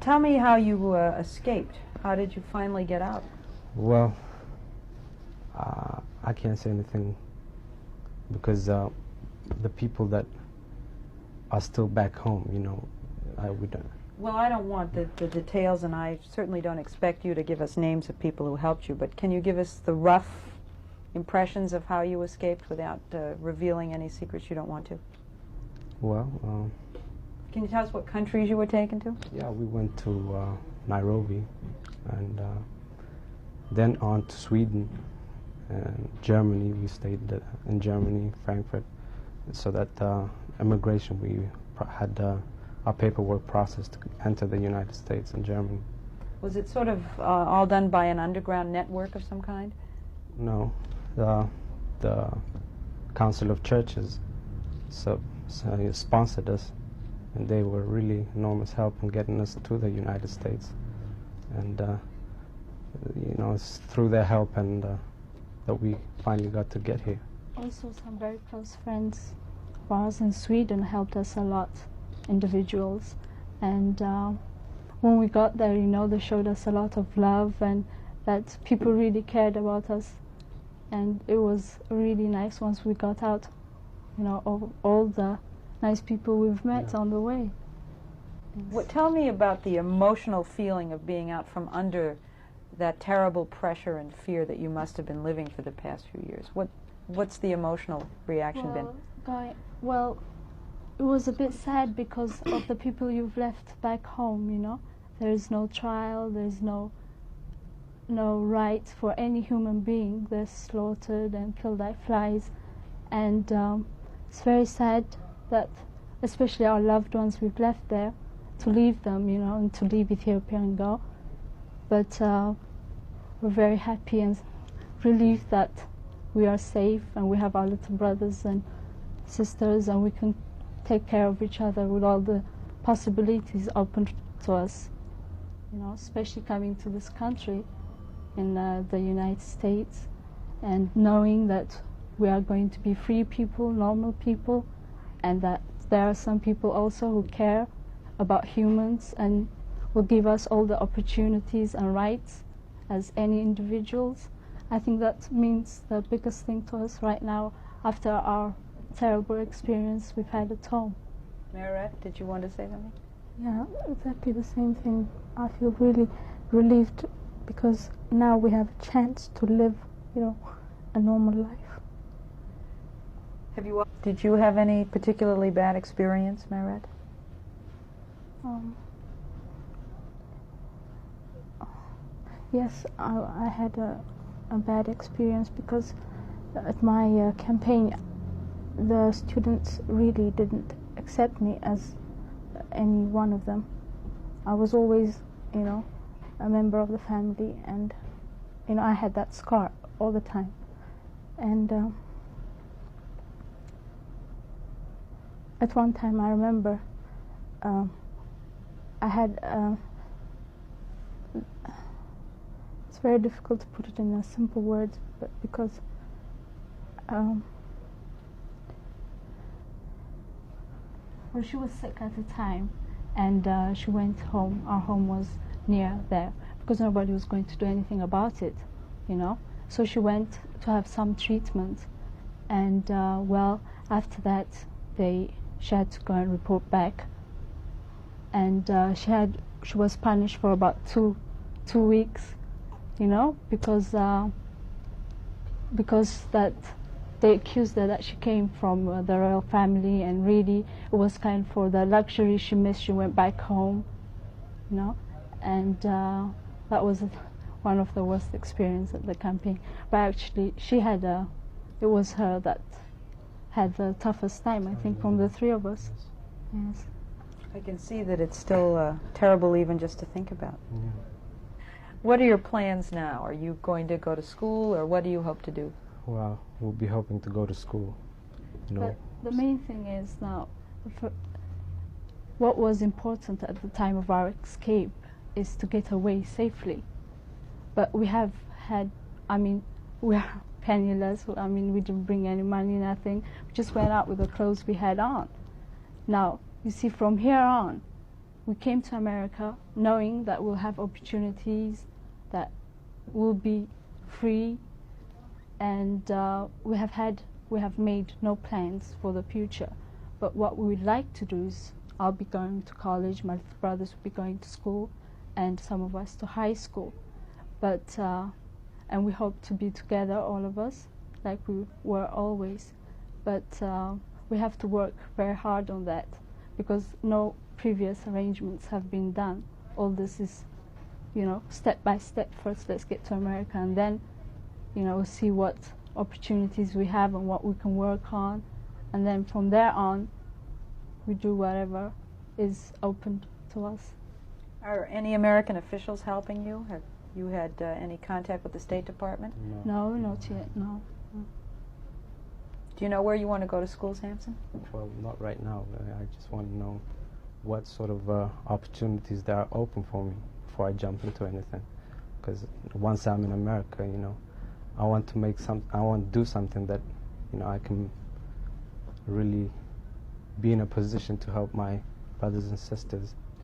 tell me how you escaped. How did you finally get out? Well, I can't say anything because the people that are still back home, you know, we don't. Well, I don't want the details, and I certainly don't expect you to give us names of people who helped you, but can you give us the rough impressions of how you escaped without revealing any secrets you don't want to? Well, can you tell us what countries you were taken to? Yeah, we went to Nairobi, and then on to Sweden and Germany. We stayed in Germany, Frankfurt, so that immigration we had our paperwork processed to enter the United States and Germany. Was it sort of all done by an underground network of some kind? No, the Council of Churches sponsored us, and they were really enormous help in getting us to the United States. And you know, it's through their help and that we finally got to get here. Also, some very close friends of ours in Sweden helped us a lot, individuals. And when we got there, you know, they showed us a lot of love and that people really cared about us. And it was really nice once we got out, you know, of all the nice people we've met on the way. Tell me about the emotional feeling of being out from under that terrible pressure and fear that you must have been living for the past few years. What's the emotional reaction been? Well, it was a bit sad because of the people you've left back home, you know. There's no trial, there's no right for any human being. They're slaughtered and killed like flies. And it's very sad that, especially our loved ones we've left there, to leave them, you know, and to leave Ethiopia and go. But we're very happy and relieved that we are safe and we have our little brothers and sisters and we can take care of each other with all the possibilities open to us, you know, especially coming to this country in the United States and knowing that we are going to be free people, normal people, and that there are some people also who care about humans and will give us all the opportunities and rights as any individuals. I think that means the biggest thing to us right now after our terrible experience we've had at home. Merit, did you want to say something? Yeah, exactly the same thing. I feel really relieved because now we have a chance to live, you know, a normal life. Did you have any particularly bad experience, Merit? Yes, I had a bad experience because at my campaign the students really didn't accept me as any one of them. I was always, you know, a member of the family, and you know, I had that scar all the time. And at one time I remember I had it's very difficult to put it in a simple words, but because well, she was sick at the time, and she went home. Our home was near there because nobody was going to do anything about it, you know. So she went to have some treatment, and well, after that, she had to go and report back, and she was punished for about two weeks, you know, because that they accused her that she came from the royal family, and really it was kind of for the luxury she missed. She went back home, you know, and that was one of the worst experiences at the campaign. But actually, it was her that had the toughest time, I think, from the three of us. Yes. I can see that it's still terrible even just to think about. Yeah. What are your plans now? Are you going to go to school, or what do you hope to do? Well, we'll be hoping to go to school, you know. But the main thing is now, what was important at the time of our escape is to get away safely. But we have had, I mean, we are penniless. I mean, we didn't bring any money, nothing. We just went out with the clothes we had on. Now, you see, from here on, we came to America knowing that we'll have opportunities, that we'll be free, and we have made no plans for the future. But what we would like to do is, I'll be going to college, my brothers will be going to school, and some of us to high school. But and we hope to be together, all of us, like we were always. But we have to work very hard on that, because no previous arrangements have been done. All this is, you know, step by step. First, let's get to America, and then, you know, we'll see what opportunities we have and what we can work on, and then from there on, we do whatever is open to us. Are any American officials helping you? Have you had any contact with the State Department? No, not yet, no. Do you know where you want to go to school, Samson? Well, not right now. I just want to know what sort of opportunities there are open for me before I jump into anything. Because once I'm in America, you know, I want to do something that, you know, I can really be in a position to help my brothers and sisters